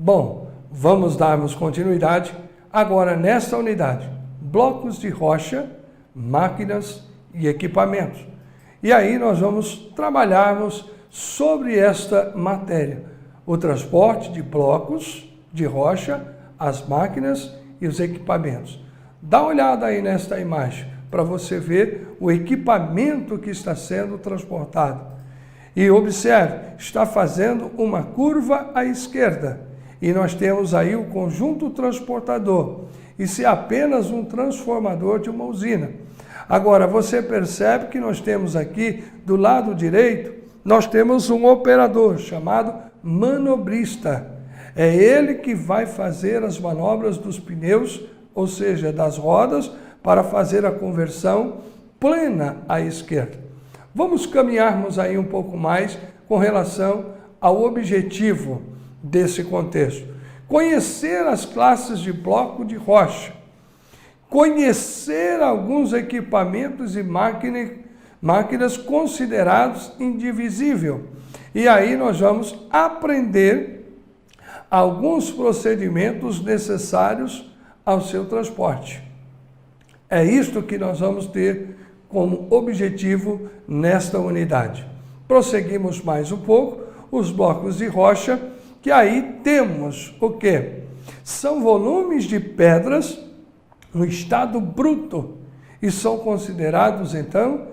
Bom, vamos darmos continuidade agora nesta unidade. Blocos de rocha, máquinas e equipamentos. E aí nós vamos trabalharmos sobre esta matéria. O transporte de blocos de rocha, as máquinas e os equipamentos. Dá uma olhada aí nesta imagem para você ver o equipamento que está sendo transportado. E observe, está fazendo uma curva à esquerda. E nós temos aí o conjunto transportador. Isso é apenas um transformador de uma usina. Agora, você percebe que nós temos aqui, do lado direito, nós temos um operador chamado manobrista. É ele que vai fazer as manobras dos pneus, ou seja, das rodas, para fazer a conversão plena à esquerda. Vamos caminharmos aí um pouco mais com relação ao objetivo desse contexto. Conhecer as classes de bloco de rocha, conhecer alguns equipamentos e máquinas considerados indivisíveis. E aí nós vamos aprender alguns procedimentos necessários ao seu transporte. É isto que nós vamos ter como objetivo nesta unidade. Prosseguimos mais um pouco, os blocos de rocha, que aí temos o quê? São volumes de pedras no estado bruto e são considerados, então,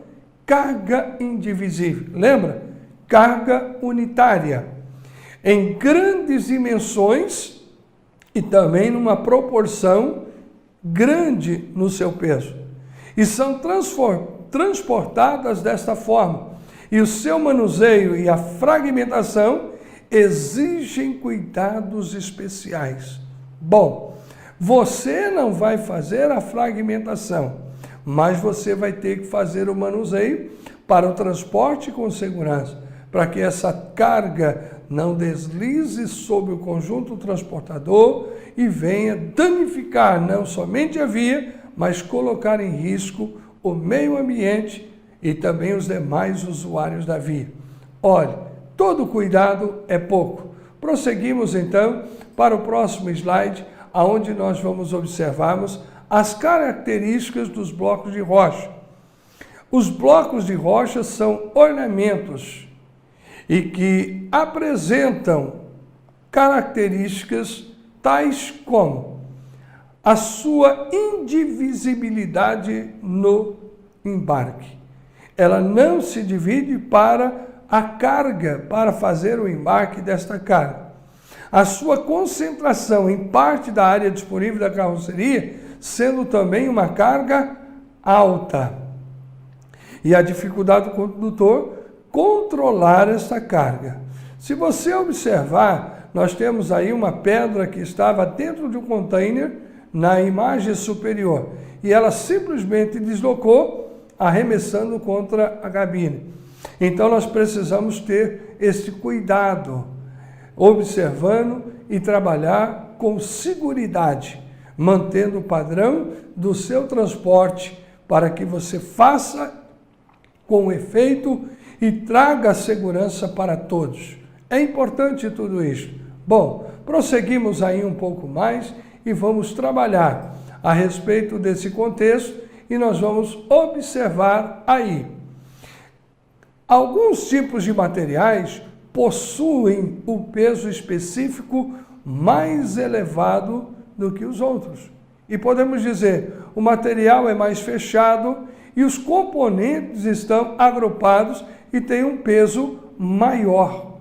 carga indivisível. Lembra? Carga unitária. Em grandes dimensões e também numa proporção grande no seu peso. E são transportadas desta forma. E o seu manuseio e a fragmentação exigem cuidados especiais. Bom, você não vai fazer a fragmentação, mas você vai ter que fazer o manuseio para o transporte com segurança, para que essa carga não deslize sobre o conjunto transportador e venha danificar não somente a via, mas colocar em risco o meio ambiente e também os demais usuários da via. Olha, todo cuidado é pouco. Prosseguimos então para o próximo slide, onde nós vamos observarmos as características dos blocos de rocha. Os blocos de rocha são ornamentos e que apresentam características tais como a sua indivisibilidade no embarque. Ela não se divide para a carga, para fazer o embarque desta carga. A sua concentração em parte da área disponível da carroceria, sendo também uma carga alta. E a dificuldade do condutor controlar essa carga. Se você observar, nós temos aí uma pedra que estava dentro de um container na imagem superior e ela simplesmente deslocou, arremessando contra a cabine. Então nós precisamos ter esse cuidado, observando e trabalhar com seguridade, mantendo o padrão do seu transporte para que você faça com efeito e traga segurança para todos. É importante tudo isso. Bom, prosseguimos aí um pouco mais e vamos trabalhar a respeito desse contexto e nós vamos observar aí. Alguns tipos de materiais possuem o peso específico mais elevado do que os outros. E podemos dizer, o material é mais fechado e os componentes estão agrupados e têm um peso maior.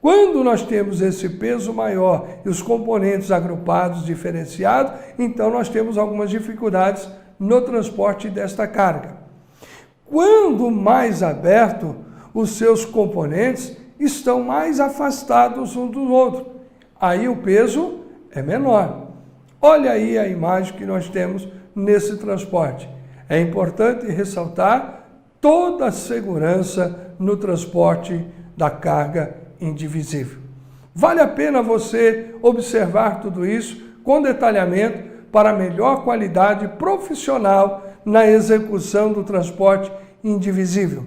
Quando nós temos esse peso maior e os componentes agrupados, diferenciados, então nós temos algumas dificuldades no transporte desta carga. Quando mais aberto, os seus componentes estão mais afastados um do outro. Aí o peso é menor. Olha aí a imagem que nós temos nesse transporte. É importante ressaltar toda a segurança no transporte da carga indivisível. Vale a pena você observar tudo isso com detalhamento para melhor qualidade profissional na execução do transporte indivisível.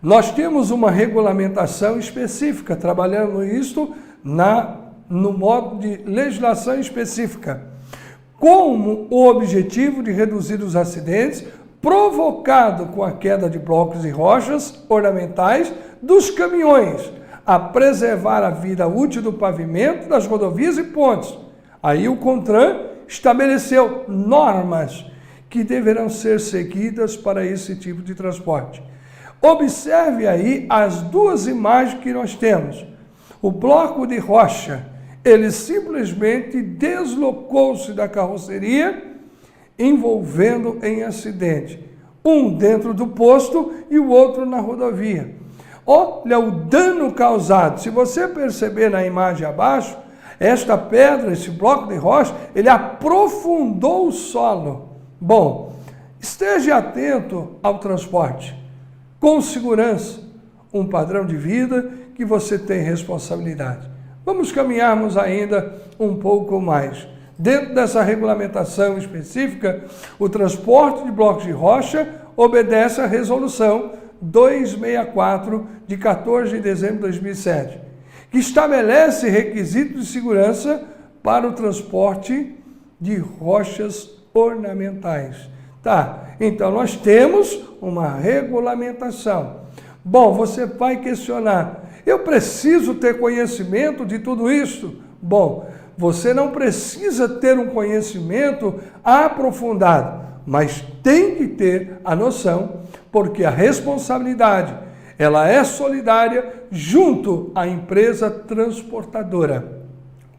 Nós temos uma regulamentação específica, trabalhando isto na no modo de legislação específica, como o objetivo de reduzir os acidentes provocado com a queda de blocos e rochas ornamentais dos caminhões, a preservar a vida útil do pavimento das rodovias e pontes. Aí o CONTRAN estabeleceu normas que deverão ser seguidas para esse tipo de transporte. Observe aí as duas imagens que nós temos. O bloco de rocha, ele simplesmente deslocou-se da carroceria, envolvendo em acidente. Um dentro do posto e o outro na rodovia. Olha o dano causado. Se você perceber na imagem abaixo, esta pedra, esse bloco de rocha, ele aprofundou o solo. Bom, esteja atento ao transporte, com segurança, um padrão de vida que você tem responsabilidade. Vamos caminharmos ainda um pouco mais. Dentro dessa regulamentação específica, o transporte de blocos de rocha obedece à resolução 264 de 14 de dezembro de 2007, que estabelece requisitos de segurança para o transporte de rochas ornamentais. Tá, então nós temos uma regulamentação. Bom, você vai questionar, eu preciso ter conhecimento de tudo isso? Bom, você não precisa ter um conhecimento aprofundado, mas tem que ter a noção, porque a responsabilidade, ela é solidária junto à empresa transportadora.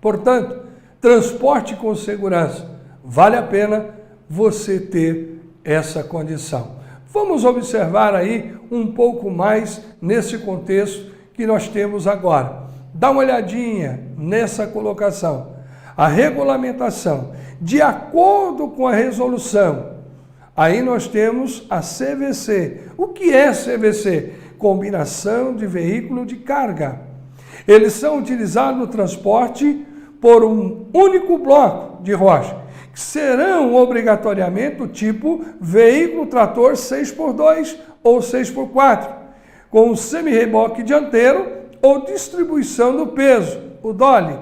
Portanto, transporte com segurança, vale a pena você ter essa condição. Vamos observar aí um pouco mais nesse contexto que nós temos agora. Dá uma olhadinha nessa colocação. A regulamentação, de acordo com a resolução, aí nós temos a CVC. O que é CVC? Combinação de veículo de carga. Eles são utilizados no transporte por um único bloco de rocha, que serão obrigatoriamente do tipo veículo trator 6x2 ou 6x4, com um semi-reboque dianteiro ou distribuição do peso, o dolly,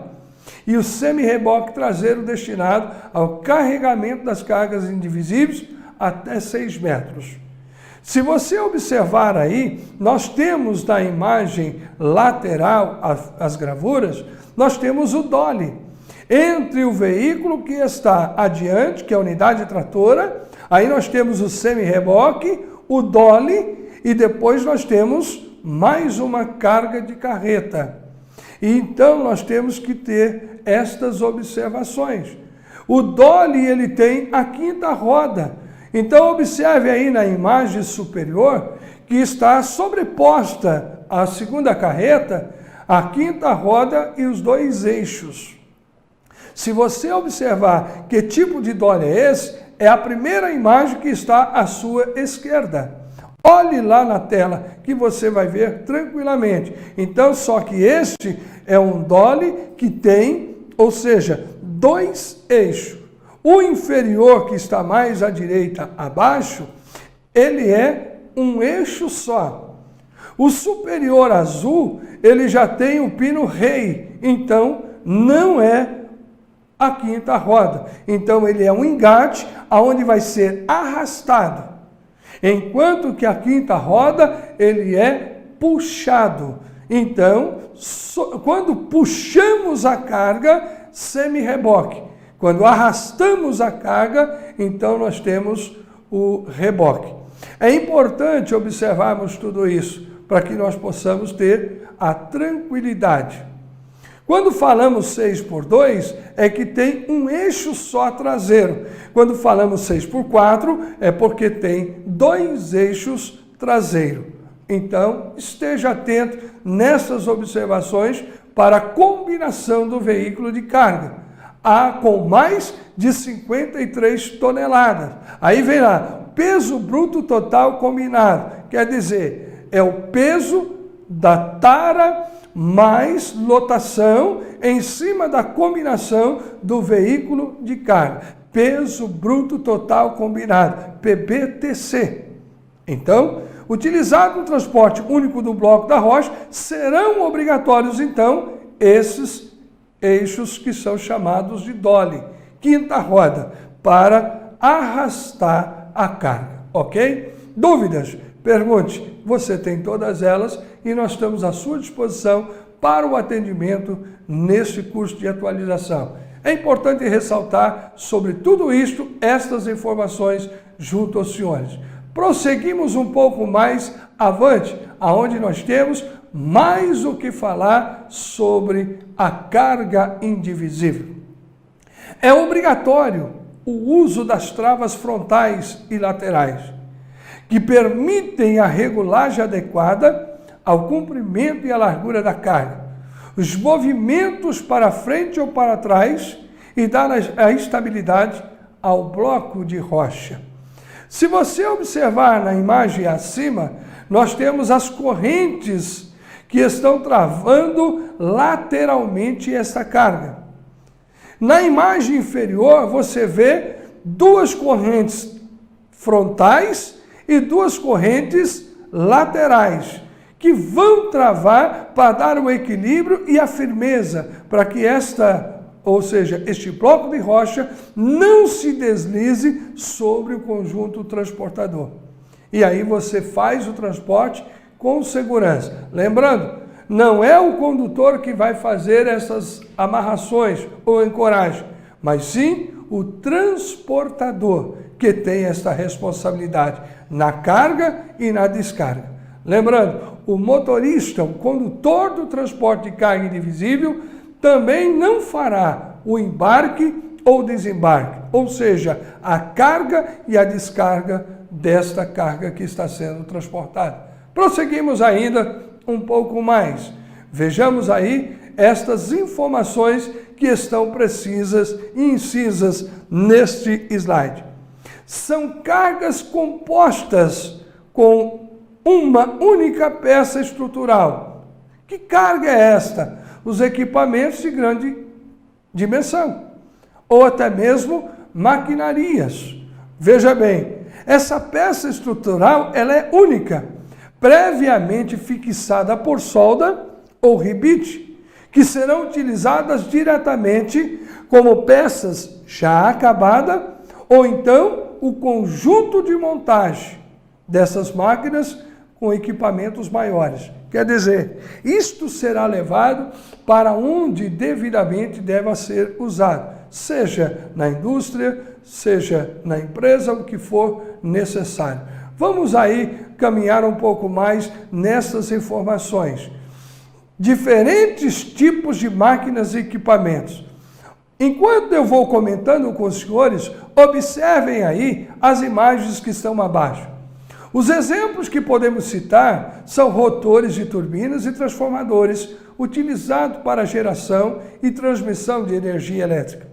e o semi-reboque traseiro destinado ao carregamento das cargas indivisíveis até 6 metros. Se você observar aí, nós temos na imagem lateral, as gravuras, nós temos o dolly. Entre o veículo que está adiante, que é a unidade tratora, aí nós temos o semi-reboque, o dolly, e depois nós temos mais uma carga de carreta. E então nós temos que ter estas observações. O dolly, ele tem a quinta roda. Então observe aí na imagem superior que está sobreposta à segunda carreta, a quinta roda e os dois eixos. Se você observar que tipo de dolly é esse, é a primeira imagem que está à sua esquerda. Olhe lá na tela que você vai ver tranquilamente. Então, só que este é um dolly que tem, ou seja, 2 eixos. O inferior, que está mais à direita abaixo, ele é um eixo só. O superior azul, ele já tem o pino rei, então não é a quinta roda. Então ele é um engate aonde vai ser arrastado. Enquanto que a quinta roda, ele é puxado. Então, quando puxamos a carga, semi-reboque. Quando arrastamos a carga, então nós temos o reboque. É importante observarmos tudo isso, para que nós possamos ter a tranquilidade. Quando falamos 6x2, é que tem um eixo só traseiro. Quando falamos 6x4, é porque tem 2 eixos traseiros. Então, esteja atento nessas observações para a combinação do veículo de carga. Há com mais de 53 toneladas. Aí vem lá, peso bruto total combinado. Quer dizer, é o peso da tara mais lotação em cima da combinação do veículo de carga. Peso bruto total combinado, PBTC. Então, utilizado no transporte único do bloco da rocha, serão obrigatórios, então, esses eixos que são chamados de dolly, quinta roda, para arrastar a carga, ok? Dúvidas? Pergunte, você tem todas elas e nós estamos à sua disposição para o atendimento nesse curso de atualização. É importante ressaltar sobre tudo isto, estas informações junto aos senhores. Prosseguimos um pouco mais avante, aonde nós temos mais o que falar sobre a carga indivisível. É obrigatório o uso das travas frontais e laterais, que permitem a regulagem adequada ao comprimento e à largura da carga, os movimentos para frente ou para trás e dar a estabilidade ao bloco de rocha. Se você observar na imagem acima, nós temos as correntes que estão travando lateralmente essa carga. Na imagem inferior, você vê duas correntes frontais e duas correntes laterais, que vão travar para dar o equilíbrio e a firmeza, para que este bloco de rocha não se deslize sobre o conjunto transportador. E aí você faz o transporte com segurança. Lembrando, não é o condutor que vai fazer essas amarrações ou ancoragem, mas sim o transportador que tem esta responsabilidade na carga e na descarga. Lembrando, o motorista, o condutor do transporte de carga indivisível, também não fará o embarque ou desembarque, ou seja, a carga e a descarga desta carga que está sendo transportada. Prosseguimos ainda um pouco mais. Vejamos aí estas informações que estão precisas e incisas neste slide. São cargas compostas com uma única peça estrutural. Que carga é esta? Os equipamentos de grande dimensão, ou até mesmo maquinarias. Veja bem, essa peça estrutural ela é única, previamente fixada por solda ou ribite, que serão utilizadas diretamente como peças já acabadas, ou então o conjunto de montagem dessas máquinas com equipamentos maiores. Quer dizer, isto será levado para onde devidamente deva ser usado, seja na indústria, seja na empresa, o que for necessário. Vamos aí caminhar um pouco mais nessas informações. Diferentes tipos de máquinas e equipamentos. Enquanto eu vou comentando com os senhores, observem aí as imagens que estão abaixo. Os exemplos que podemos citar são rotores de turbinas e transformadores utilizados para geração e transmissão de energia elétrica,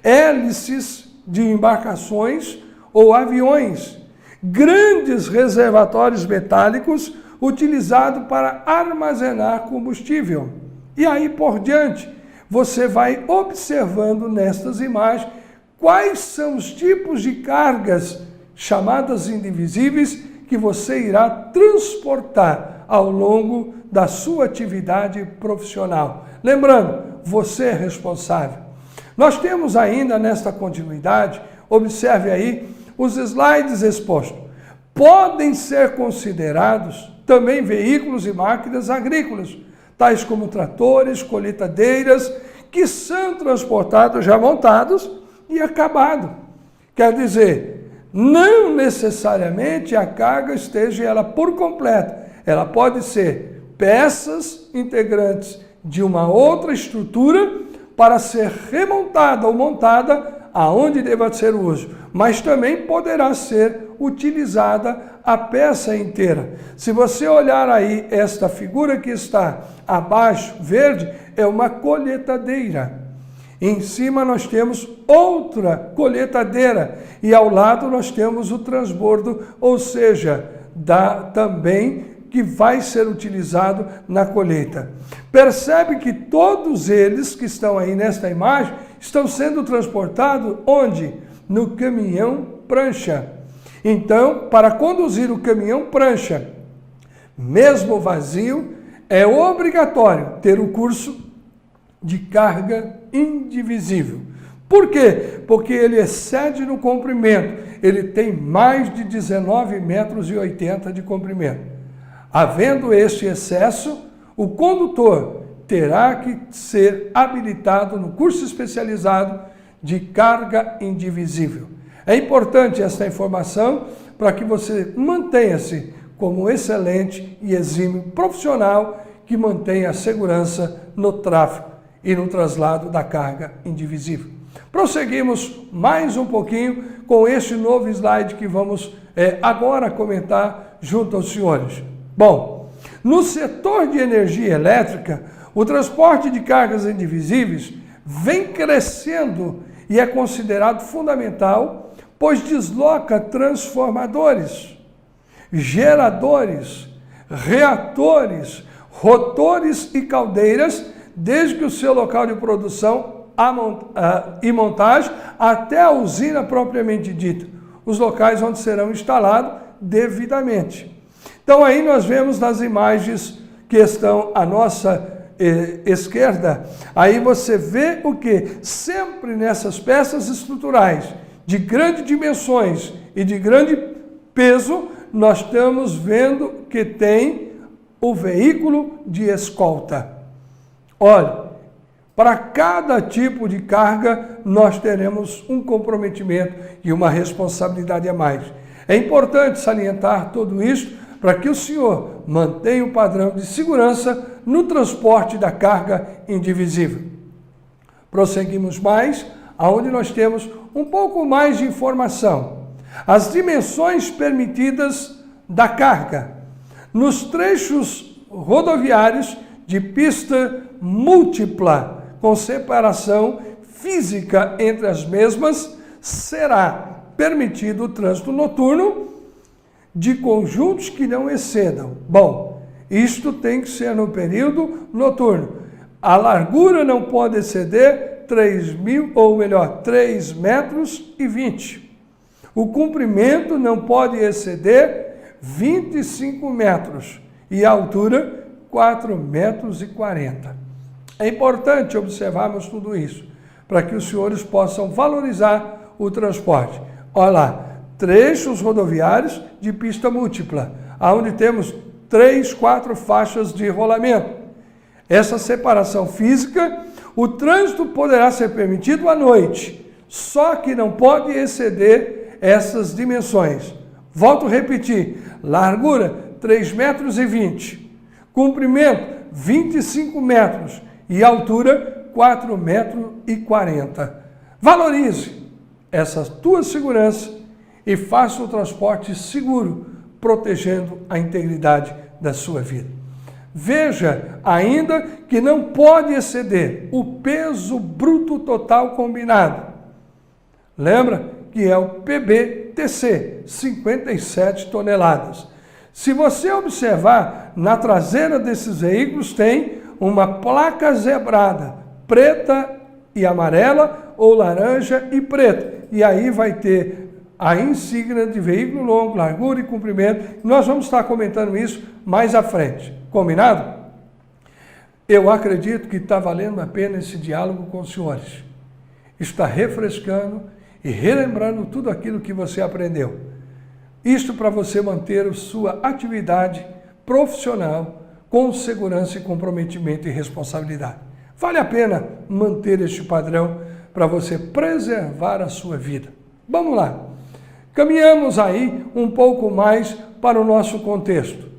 hélices de embarcações ou aviões, grandes reservatórios metálicos utilizados para armazenar combustível. E aí por diante, você vai observando nestas imagens quais são os tipos de cargas chamadas indivisíveis que você irá transportar ao longo da sua atividade profissional. Lembrando, você é responsável. Nós temos ainda nesta continuidade, observe aí, os slides expostos. Podem ser considerados também veículos e máquinas agrícolas, tais como tratores, colheitadeiras, que são transportados já montados e acabados. Quer dizer, não necessariamente a carga esteja ela por completo. Ela pode ser peças integrantes de uma outra estrutura para ser remontada ou montada aonde deva ser o uso. Mas também poderá ser utilizada a peça inteira. Se você olhar aí esta figura que está abaixo, verde, é uma colheitadeira. Em cima nós temos outra colheitadeira e ao lado nós temos o transbordo, ou seja, também que vai ser utilizado na colheita. Percebe que todos eles que estão aí nesta imagem estão sendo transportados onde? No caminhão prancha. Então, para conduzir o caminhão prancha, mesmo vazio, é obrigatório ter o curso de carga indivisível. Por quê? Porque ele excede no comprimento. Ele tem mais de 19,80 metros de comprimento. Havendo este excesso, o condutor terá que ser habilitado no curso especializado de carga indivisível. É importante esta informação para que você mantenha-se como um excelente e exímio profissional que mantenha a segurança no tráfego e no traslado da carga indivisível. Prosseguimos mais um pouquinho com este novo slide que vamos agora comentar junto aos senhores. Bom, no setor de energia elétrica, o transporte de cargas indivisíveis vem crescendo e é considerado fundamental, pois desloca transformadores, geradores, reatores, rotores e caldeiras, desde que o seu local de produção e montagem até a usina propriamente dita, os locais onde serão instalados devidamente. Então aí nós vemos nas imagens que estão à nossa esquerda, aí você vê o que? Sempre nessas peças estruturais de grandes dimensões e de grande peso, nós estamos vendo que tem o veículo de escolta. Olha, para cada tipo de carga, nós teremos um comprometimento e uma responsabilidade a mais. É importante salientar tudo isso para que o senhor mantenha o padrão de segurança no transporte da carga indivisível. Prosseguimos mais, aonde nós temos um pouco mais de informação. As dimensões permitidas da carga. Nos trechos rodoviários de pista múltipla, com separação física entre as mesmas, será permitido o trânsito noturno de conjuntos que não excedam. Bom, isto tem que ser no período noturno. A largura não pode exceder 3 metros e 20. O comprimento não pode exceder 25 metros e a altura 4 metros e 40. É importante observarmos tudo isso, para que os senhores possam valorizar o transporte. Olha lá, trechos rodoviários de pista múltipla, onde temos 3, 4 faixas de rolamento. Essa separação física, o trânsito poderá ser permitido à noite, só que não pode exceder essas dimensões. Volto a repetir, largura 3 metros e 20, comprimento 25 metros e altura 4 metros e 40. Valorize essa tua segurança e faça o transporte seguro, protegendo a integridade da sua vida. Veja ainda que não pode exceder o peso bruto total combinado. Lembra que é o PBTC, 57 toneladas. Se você observar, na traseira desses veículos tem uma placa zebrada, preta e amarela, ou laranja e preta. E aí vai ter a insígnia de veículo longo, largura e comprimento. Nós vamos estar comentando isso mais à frente. Combinado? Eu acredito que está valendo a pena esse diálogo com os senhores. Está refrescando e relembrando tudo aquilo que você aprendeu. Isto para você manter a sua atividade profissional com segurança e comprometimento e responsabilidade. Vale a pena manter este padrão para você preservar a sua vida. Vamos lá. Caminhamos aí um pouco mais para o nosso contexto.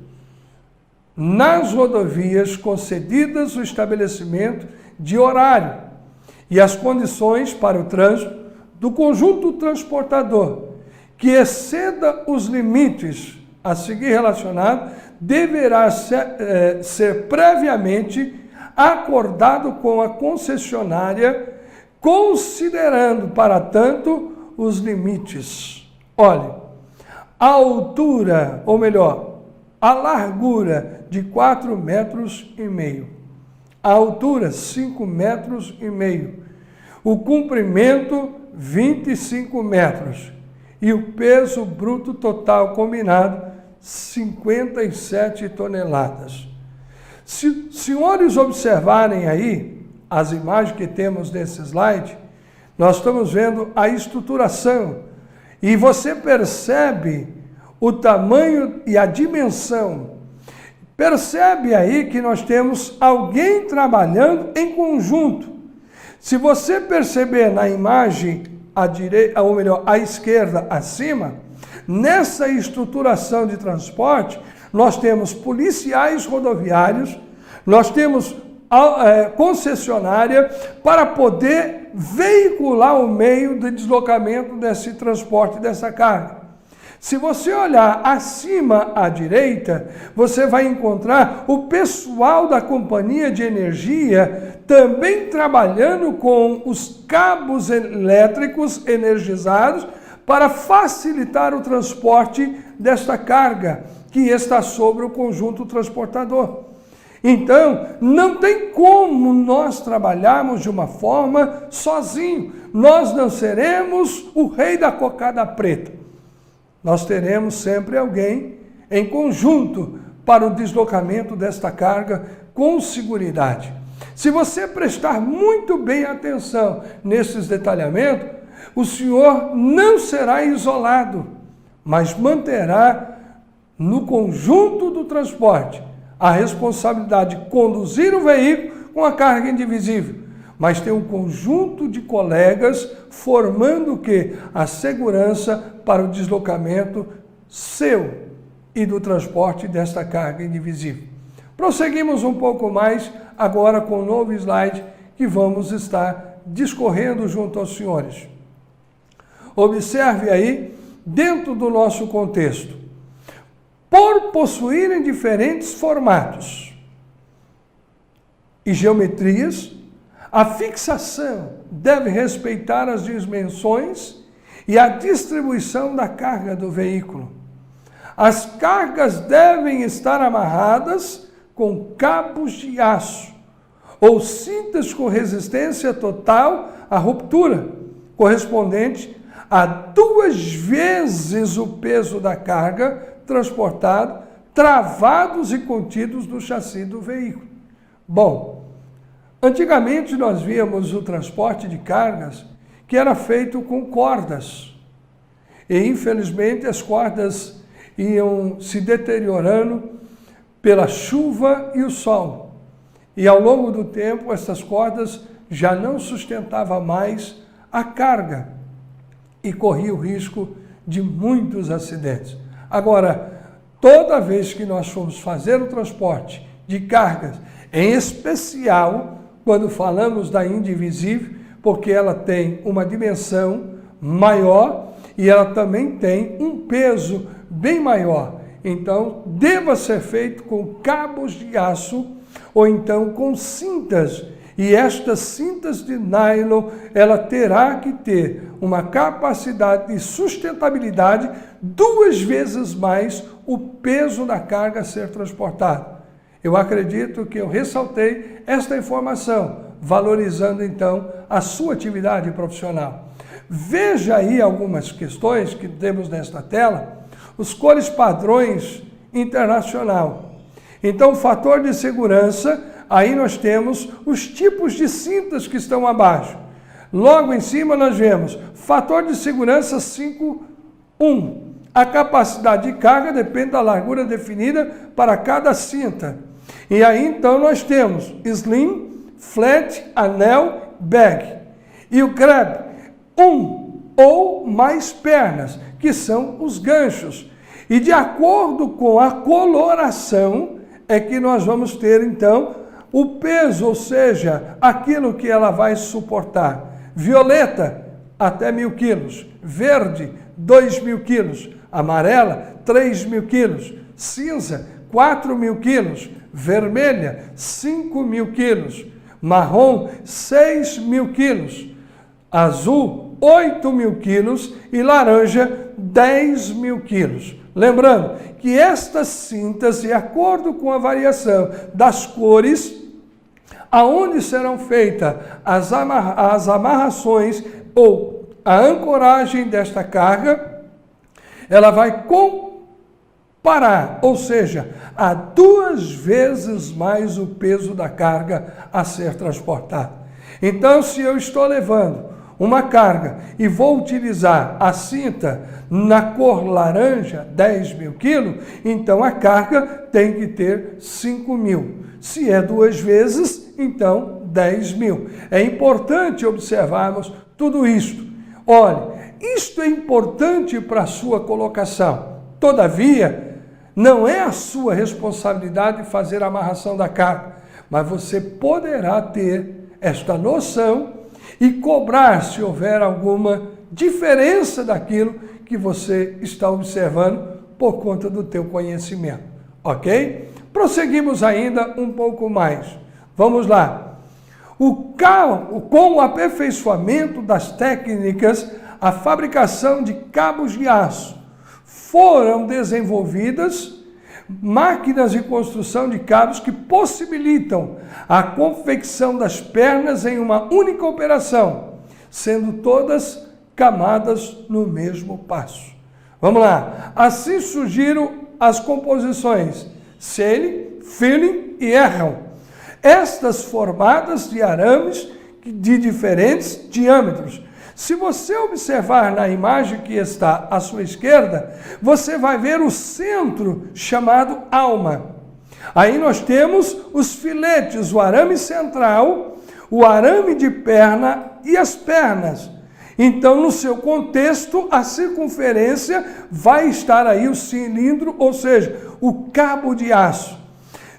Nas rodovias concedidas o estabelecimento de horário e as condições para o trânsito do conjunto transportador que exceda os limites a seguir relacionado deverá ser previamente acordado com a concessionária, considerando, para tanto, os limites. Olha, a altura, ou melhor, a largura de 4,5 metros, a altura 5,5 metros, o comprimento 25 metros e o peso bruto total combinado 57 toneladas. Se senhores observarem aí, as imagens que temos nesse slide, nós estamos vendo a estruturação. E você percebe o tamanho e a dimensão. Percebe aí que nós temos alguém trabalhando em conjunto. Se você perceber na imagem à direita, ou melhor, à esquerda, acima, nessa estruturação de transporte, nós temos policiais rodoviários, nós temos concessionária para poder veicular o meio de deslocamento desse transporte, dessa carga. Se você olhar acima à direita, você vai encontrar o pessoal da companhia de energia também trabalhando com os cabos elétricos energizados para facilitar o transporte desta carga que está sobre o conjunto transportador. Então, não tem como nós trabalharmos de uma forma sozinho. Nós não seremos o rei da cocada preta. Nós teremos sempre alguém em conjunto para o deslocamento desta carga com seguridade. Se você prestar muito bem atenção nesses detalhamentos, o senhor não será isolado, mas manterá no conjunto do transporte a responsabilidade de conduzir o veículo com a carga indivisível, mas tem um conjunto de colegas formando o quê? A segurança para o deslocamento seu e do transporte desta carga indivisível. Prosseguimos um pouco mais agora com o novo slide que vamos estar discorrendo junto aos senhores. Observe aí, dentro do nosso contexto, por possuírem diferentes formatos e geometrias, a fixação deve respeitar as dimensões e a distribuição da carga do veículo. As cargas devem estar amarradas com cabos de aço ou cintas com resistência total à ruptura, correspondente a 2 vezes o peso da carga transportado, travados e contidos no chassi do veículo. Bom, antigamente nós víamos o transporte de cargas que era feito com cordas. E infelizmente as cordas iam se deteriorando pela chuva e o sol. E ao longo do tempo essas cordas já não sustentavam mais a carga e corria o risco de muitos acidentes. Agora, toda vez que nós formos fazer o transporte de cargas, em especial quando falamos da indivisível, porque ela tem uma dimensão maior e ela também tem um peso bem maior. Então, deva ser feito com cabos de aço ou então com cintas. E estas cintas de nylon, ela terá que ter uma capacidade de sustentabilidade 2 vezes mais o peso da carga a ser transportada. Eu acredito que eu ressaltei esta informação, valorizando então a sua atividade profissional. Veja aí algumas questões que temos nesta tela, os cores padrões internacional. Então, o fator de segurança, aí nós temos os tipos de cintas que estão abaixo. Logo em cima nós vemos fator de segurança 5.1. A capacidade de carga depende da largura definida para cada cinta. E aí então nós temos slim, flat, anel, bag. E o crab, 1 ou mais pernas, que são os ganchos. E de acordo com a coloração é que nós vamos ter então o peso, ou seja, aquilo que ela vai suportar. Violeta, até 1.000 quilos. Verde, 2.000 quilos. Amarela, 3.000 quilos. Cinza, 4.000 quilos. Vermelha, 5.000 quilos. Marrom, 6.000 quilos. Azul, 8.000 quilos. E laranja, 10.000 quilos. Lembrando que estas cintas, de acordo com a variação das cores, aonde serão feitas as amarrações ou a ancoragem desta carga, ela vai comparar, ou seja, a 2 vezes mais o peso da carga a ser transportada. Então, se eu estou levando uma carga e vou utilizar a cinta na cor laranja, 10.000 quilos, então a carga tem que ter 5.000. Se é 2 vezes, então 10.000. É importante observarmos tudo isto. Olha, isto é importante para a sua colocação. Todavia, não é a sua responsabilidade fazer a amarração da carga, mas você poderá ter esta noção e cobrar se houver alguma diferença daquilo que você está observando por conta do teu conhecimento, ok? Prosseguimos ainda um pouco mais. Vamos lá. Com o aperfeiçoamento das técnicas, a fabricação de cabos de aço foram desenvolvidas máquinas de construção de cabos que possibilitam a confecção das pernas em uma única operação, sendo todas camadas no mesmo passo. Vamos lá. Assim surgiram as composições Seile, Filling e Errol. Estas formadas de arames de diferentes diâmetros. Se você observar na imagem que está à sua esquerda, você vai ver o centro chamado alma. Aí nós temos os filetes, o arame central, o arame de perna e as pernas. Então, no seu contexto, a circunferência vai estar aí o cilindro, ou seja, o cabo de aço.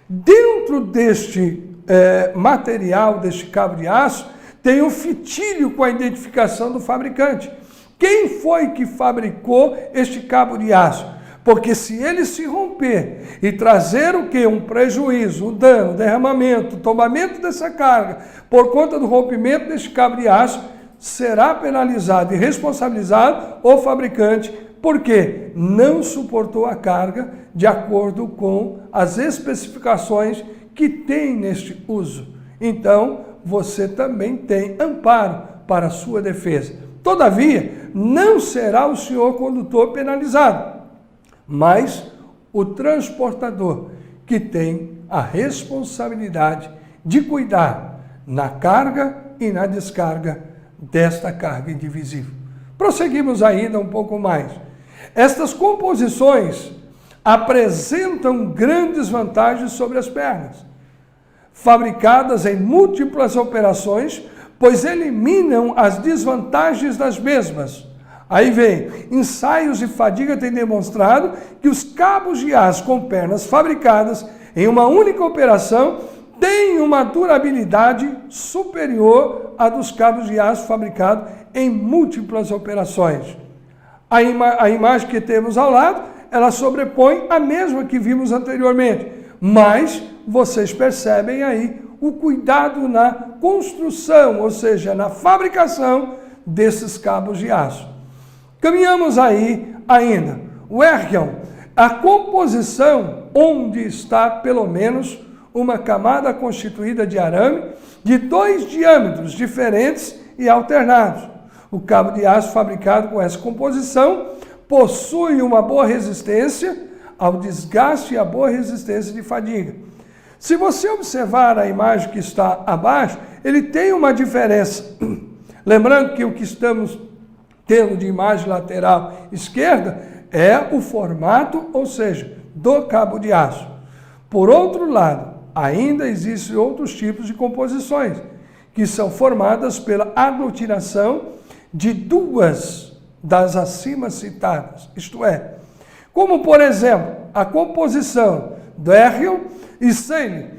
Dentro deste material, deste cabo de aço, tem um fitilho com a identificação do fabricante. Quem foi que fabricou este cabo de aço? Porque se ele se romper e trazer o quê? Um prejuízo, um dano, derramamento, tombamento dessa carga, por conta do rompimento deste cabo de aço, será penalizado e responsabilizado o fabricante, porque não suportou a carga de acordo com as especificações que tem neste uso. Então, você também tem amparo para a sua defesa. Todavia, não será o senhor condutor penalizado, mas o transportador, que tem a responsabilidade de cuidar na carga e na descarga desta carga indivisível. Prosseguimos ainda um pouco mais. Estas composições apresentam grandes vantagens sobre as pernas, fabricadas em múltiplas operações, pois eliminam as desvantagens das mesmas. Aí vem, ensaios de fadiga têm demonstrado que os cabos de aço com pernas fabricadas em uma única operação têm uma durabilidade superior à dos cabos de aço fabricados em múltiplas operações. A imagem que temos ao lado, ela sobrepõe a mesma que vimos anteriormente, mas vocês percebem aí o cuidado na construção, ou seja, na fabricação desses cabos de aço. Caminhamos aí ainda. O Errol, a composição onde está pelo menos uma camada constituída de arame de 2 diâmetros diferentes e alternados. O cabo de aço fabricado com essa composição possui uma boa resistência ao desgaste e a boa resistência de fadiga. Se você observar a imagem que está abaixo, ele tem uma diferença. Lembrando que o que estamos tendo de imagem lateral esquerda é o formato, ou seja, do cabo de aço. Por outro lado, ainda existem outros tipos de composições, que são formadas pela aglutinação de 2 das acima citadas, isto é, como por exemplo, a composição do Errol e Seile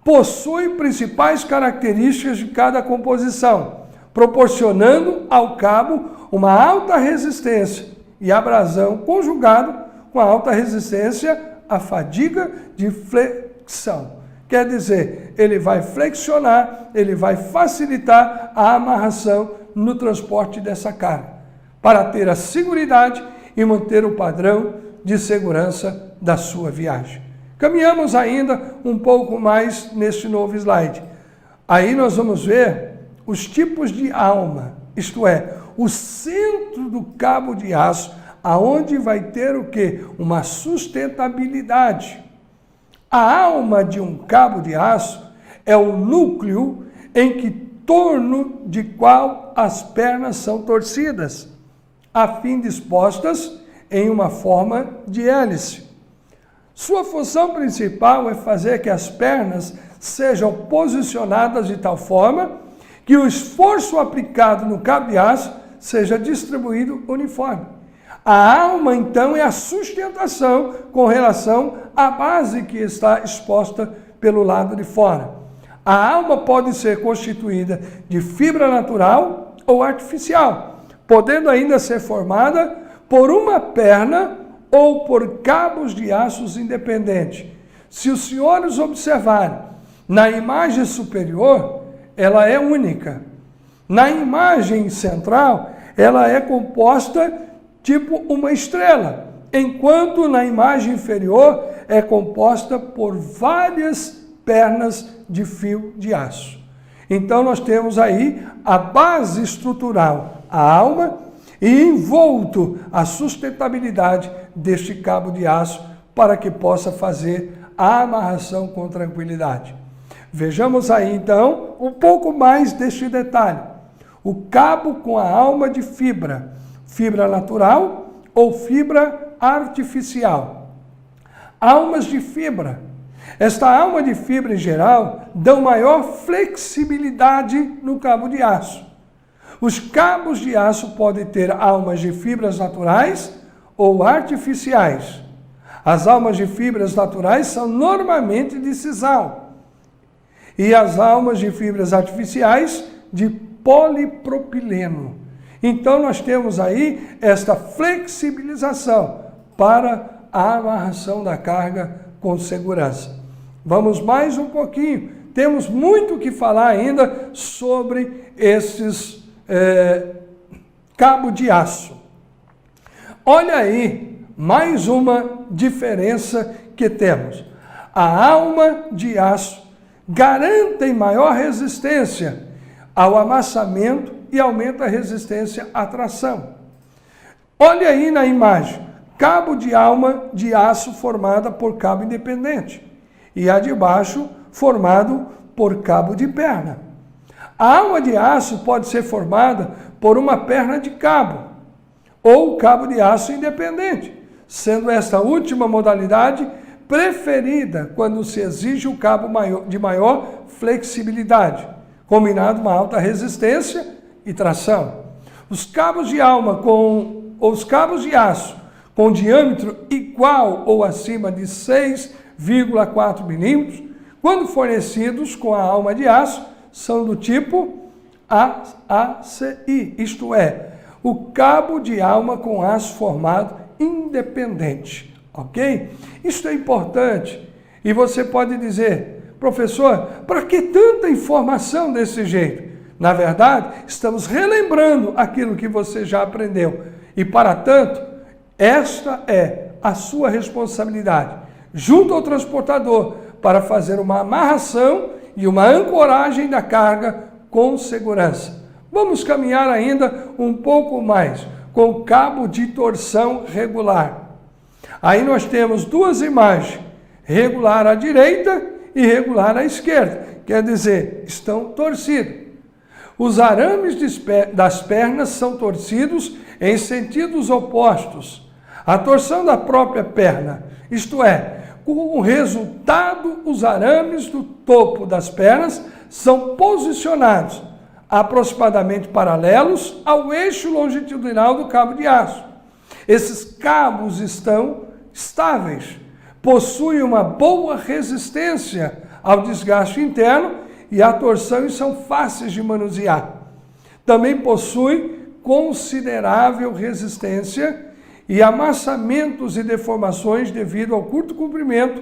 possui principais características de cada composição, proporcionando ao cabo uma alta resistência e abrasão conjugado com a alta resistência à fadiga de flexão. Quer dizer, ele vai flexionar, ele vai facilitar a amarração no transporte dessa carga, para ter a seguridade e manter o padrão de segurança da sua viagem. Caminhamos ainda um pouco mais neste novo slide. Aí nós vamos ver os tipos de alma, isto é, o centro do cabo de aço, aonde vai ter o quê? Uma sustentabilidade. A alma de um cabo de aço é o núcleo em que torno de qual as pernas são torcidas, a fim dispostas em uma forma de hélice. Sua função principal é fazer que as pernas sejam posicionadas de tal forma que o esforço aplicado no cabo de aço seja distribuído uniforme. A alma, então, é a sustentação com relação à base que está exposta pelo lado de fora. A alma pode ser constituída de fibra natural ou artificial, podendo ainda ser formada por uma perna ou por cabos de aços independentes. Se os senhores observarem, na imagem superior, ela é única. Na imagem central, ela é composta tipo uma estrela, enquanto na imagem inferior é composta por várias pernas de fio de aço. Então nós temos aí a base estrutural, a alma, e envolto a sustentabilidade deste cabo de aço para que possa fazer a amarração com tranquilidade. Vejamos aí então um pouco mais deste detalhe. O cabo com a alma de fibra, fibra natural ou fibra artificial. Almas de fibra. Esta alma de fibra em geral dão maior flexibilidade no cabo de aço. Os cabos de aço podem ter almas de fibras naturais ou artificiais. As almas de fibras naturais são normalmente de sisal e as almas de fibras artificiais de polipropileno. Então nós temos aí esta flexibilização para a amarração da carga com segurança. Vamos mais um pouquinho. Temos muito que falar ainda sobre esses cabo de aço. Olha aí mais uma diferença que temos. A alma de aço garante maior resistência ao amassamento e aumenta a resistência à tração. Olha aí na imagem, cabo de alma de aço formada por cabo independente e a de baixo formado por cabo de perna. A alma de aço pode ser formada por uma perna de cabo ou cabo de aço independente, sendo esta última modalidade preferida quando se exige o cabo de maior flexibilidade, combinado uma alta resistência e tração. Os cabos de aço com diâmetro igual ou acima de 6,4 milímetros, quando fornecidos com a alma de aço, são do tipo AACI, isto é, o cabo de alma com aço formado independente, ok? Isto é importante e você pode dizer, professor, para que tanta informação desse jeito? Na verdade, estamos relembrando aquilo que você já aprendeu e, para tanto, esta é a sua responsabilidade, junto ao transportador, para fazer uma amarração e uma ancoragem da carga com segurança. Vamos caminhar ainda um pouco mais com cabo de torção regular. Aí nós temos duas imagens, regular à direita e regular à esquerda, quer dizer, estão torcidos. Os arames das pernas são torcidos em sentidos opostos. A torção da própria perna, isto é, como resultado, os arames do topo das pernas são posicionados aproximadamente paralelos ao eixo longitudinal do cabo de aço. Esses cabos estão estáveis, possuem uma boa resistência ao desgaste interno e à torção e são fáceis de manusear. Também possuem considerável resistência e amassamentos e deformações devido ao curto comprimento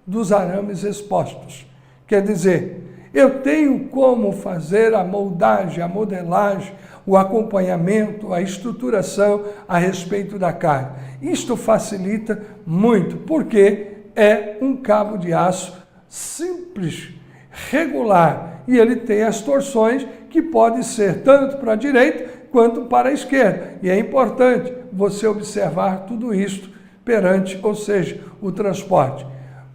dos arames expostos. Quer dizer, eu tenho como fazer a moldagem, a modelagem, o acompanhamento, a estruturação a respeito da carga. Isto facilita muito, porque é um cabo de aço simples, regular, e ele tem as torções que podem ser tanto para a direita quanto para a esquerda. E é importante você observar tudo isto perante, ou seja, o transporte.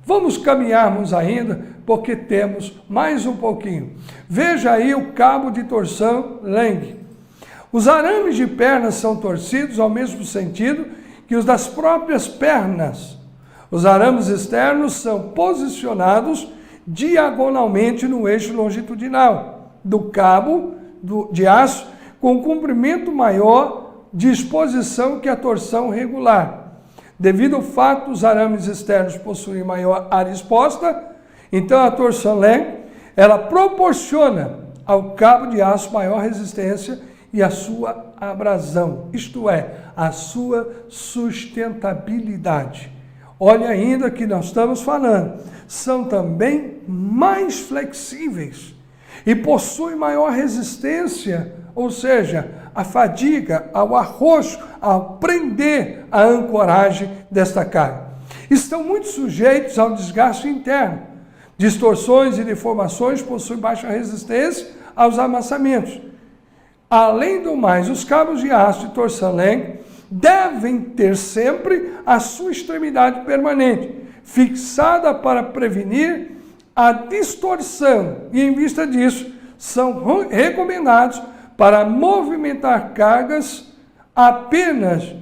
Vamos caminharmos ainda porque temos mais um pouquinho. Veja aí o cabo de torção Lang. Os arames de pernas são torcidos ao mesmo sentido que os das próprias pernas. Os arames externos são posicionados diagonalmente no eixo longitudinal do cabo de aço, com comprimento maior de exposição que a torção regular. Devido ao fato dos arames externos possuírem maior área exposta, então a torção Lang, ela proporciona ao cabo de aço maior resistência e a sua abrasão, isto é, a sua sustentabilidade. Olha ainda que nós estamos falando, são também mais flexíveis e possuem maior resistência, ou seja, a fadiga, ao arroxo, ao prender a ancoragem desta carga. Estão muito sujeitos ao desgaste interno. Distorções e deformações possuem baixa resistência aos amassamentos. Além do mais, os cabos de aço de torção Lang devem ter sempre a sua extremidade permanente, fixada para prevenir a distorção, e em vista disso, são recomendados para movimentar cargas apenas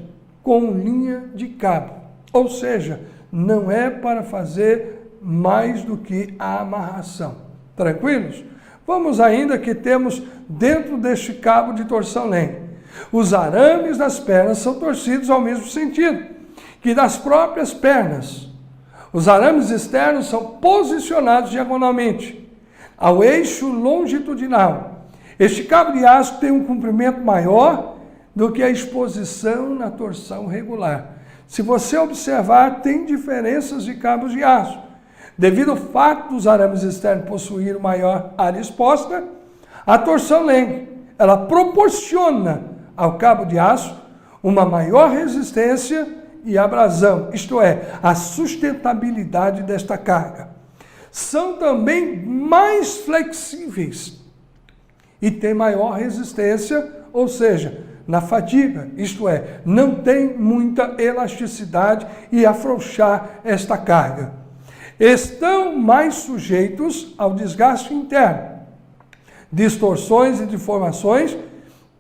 com linha de cabo. Ou seja, não é para fazer mais do que a amarração. Tranquilos? Vamos ainda que temos dentro deste cabo de torção Lang. Os arames das pernas são torcidos ao mesmo sentido que das próprias pernas. Os arames externos são posicionados diagonalmente ao eixo longitudinal. Este cabo de aço tem um comprimento maior do que a exposição na torção regular. Se você observar, tem diferenças de cabos de aço. Devido ao fato dos arames externos possuírem maior área exposta, a torção Lang, ela proporciona ao cabo de aço uma maior resistência e abrasão, isto é, a sustentabilidade desta carga. São também mais flexíveis e têm maior resistência, ou seja, na fadiga, isto é, não tem muita elasticidade e afrouxar esta carga. Estão mais sujeitos ao desgaste interno. Distorções e deformações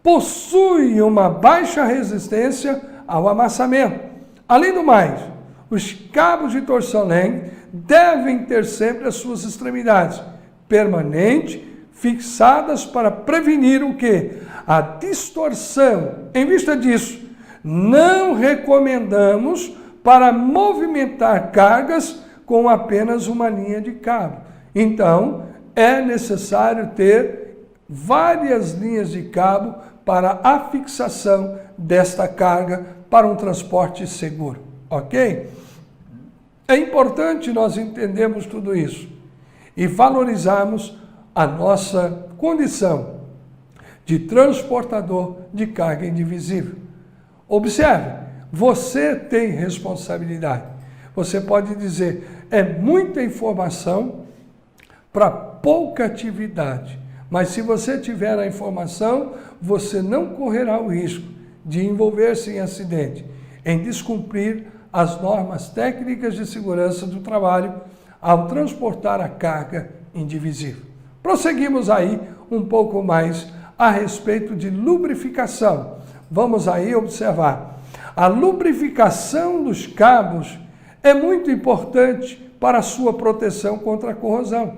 possuem uma baixa resistência ao amassamento. Além do mais, os cabos de torção Lang devem ter sempre as suas extremidades permanentes, fixadas para prevenir o quê? A distorção. Em vista disso, não recomendamos para movimentar cargas com apenas uma linha de cabo. Então, é necessário ter várias linhas de cabo para a fixação desta carga para um transporte seguro, ok? É importante nós entendermos tudo isso e valorizarmos a nossa condição de transportador de carga indivisível. Observe, você tem responsabilidade. Você pode dizer, é muita informação para pouca atividade. Mas se você tiver a informação, você não correrá o risco de envolver-se em acidente, em descumprir as normas técnicas de segurança do trabalho ao transportar a carga indivisível. Prosseguimos aí um pouco mais a respeito de lubrificação. Vamos aí observar. A lubrificação dos cabos é muito importante para a sua proteção contra a corrosão,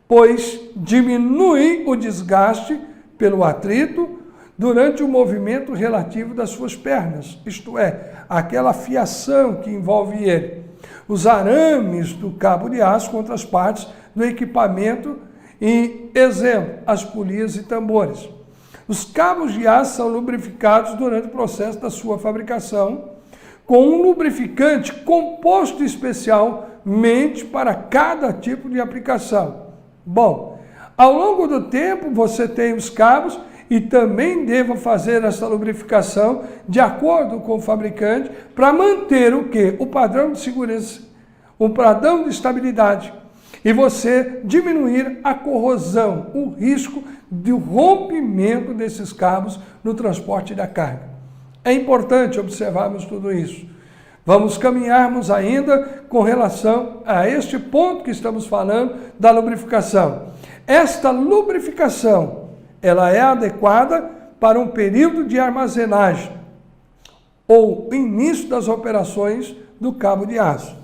pois diminui o desgaste pelo atrito durante o movimento relativo das suas pernas, isto é, aquela fiação que envolve ele. Os arames do cabo de aço contra as partes do equipamento, em exemplo, as polias e tambores. Os cabos de aço são lubrificados durante o processo da sua fabricação com um lubrificante composto especialmente para cada tipo de aplicação. Bom, ao longo do tempo você tem os cabos e também deva fazer essa lubrificação de acordo com o fabricante para manter o quê? O padrão de segurança, o padrão de estabilidade e você diminuir a corrosão, o risco de rompimento desses cabos no transporte da carga. É importante observarmos tudo isso. Vamos caminharmos ainda com relação a este ponto que estamos falando da lubrificação. Esta lubrificação, ela é adequada para um período de armazenagem ou início das operações do cabo de aço.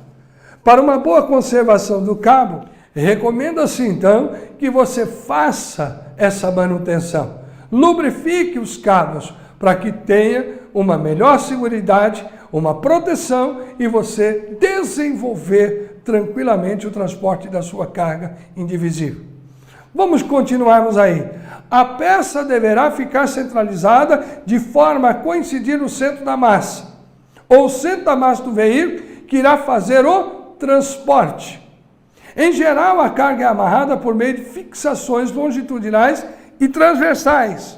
Para uma boa conservação do cabo, recomenda-se então que você faça essa manutenção. Lubrifique os cabos para que tenha uma melhor seguridade, uma proteção e você desenvolver tranquilamente o transporte da sua carga indivisível. Vamos continuarmos aí. A peça deverá ficar centralizada de forma a coincidir no centro da massa, ou o centro da massa do veículo que irá fazer o transporte. Em geral, a carga é amarrada por meio de fixações longitudinais e transversais.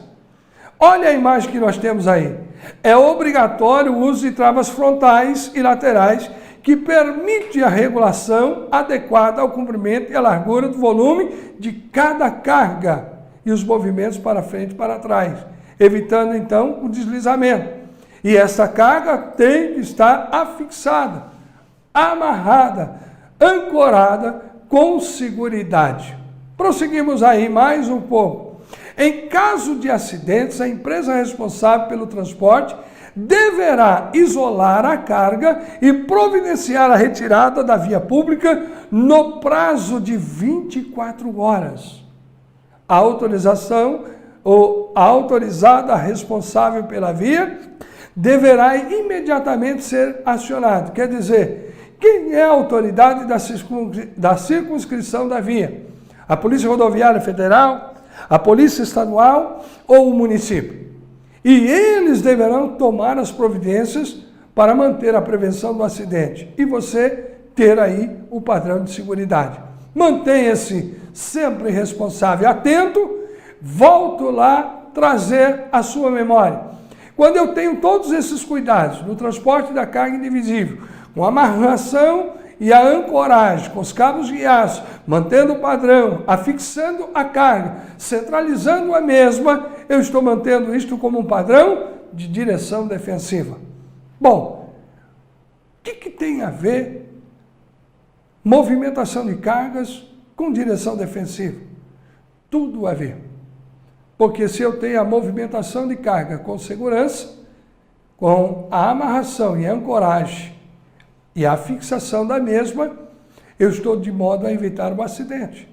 Olha a imagem que nós temos aí. É obrigatório o uso de travas frontais e laterais que permite a regulação adequada ao comprimento e à largura do volume de cada carga e os movimentos para frente e para trás, evitando então o deslizamento. E essa carga tem que estar afixada, amarrada, ancorada com seguridade. Prosseguimos aí mais um pouco. Em caso de acidentes, a empresa responsável pelo transporte deverá isolar a carga e providenciar a retirada da via pública no prazo de 24 horas. A autorização ou a autorizada responsável pela via deverá imediatamente ser acionado. Quer dizer, quem é a autoridade da circunscrição da via? A Polícia Rodoviária Federal, a Polícia Estadual ou o município? E eles deverão tomar as providências para manter a prevenção do acidente e você ter aí o padrão de seguridade. Mantenha-se sempre responsável, atento, volto lá trazer a sua memória. Quando eu tenho todos esses cuidados no transporte da carga indivisível, com a amarração e a ancoragem, com os cabos de aço, mantendo o padrão, afixando a carga, centralizando a mesma, eu estou mantendo isto como um padrão de direção defensiva. Bom, o que tem a ver movimentação de cargas com direção defensiva? Tudo a ver. Porque se eu tenho a movimentação de carga com segurança, com a amarração e a ancoragem e a fixação da mesma, eu estou de modo a evitar o acidente.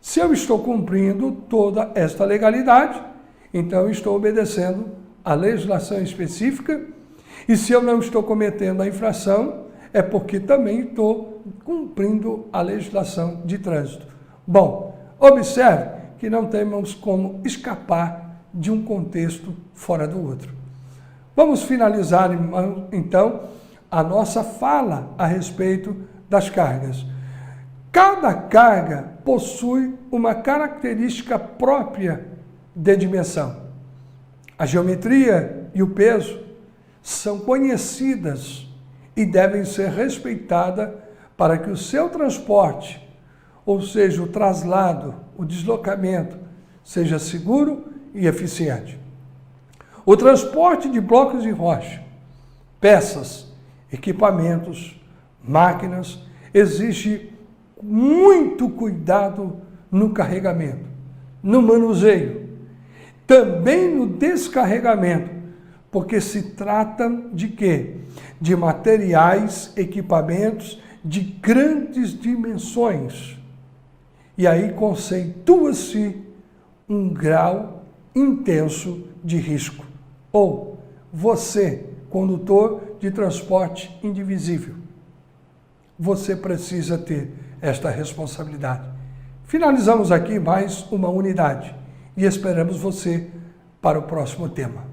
Se eu estou cumprindo toda esta legalidade, então estou obedecendo a legislação específica, e se eu não estou cometendo a infração, é porque também estou cumprindo a legislação de trânsito. Bom, observe que não temos como escapar de um contexto fora do outro. Vamos finalizar, então, a nossa fala a respeito das cargas. Cada carga possui uma característica própria de dimensão. A geometria e o peso são conhecidas e devem ser respeitadas para que o seu transporte, ou seja, o traslado, o deslocamento, seja seguro e eficiente. O transporte de blocos de rocha, peças, equipamentos, máquinas, exige muito cuidado no carregamento, no manuseio, também no descarregamento, porque se trata de quê? De materiais, equipamentos de grandes dimensões. E aí conceitua-se um grau intenso de risco. Ou você, condutor de transporte indivisível, você precisa ter esta responsabilidade. Finalizamos aqui mais uma unidade e esperamos você para o próximo tema.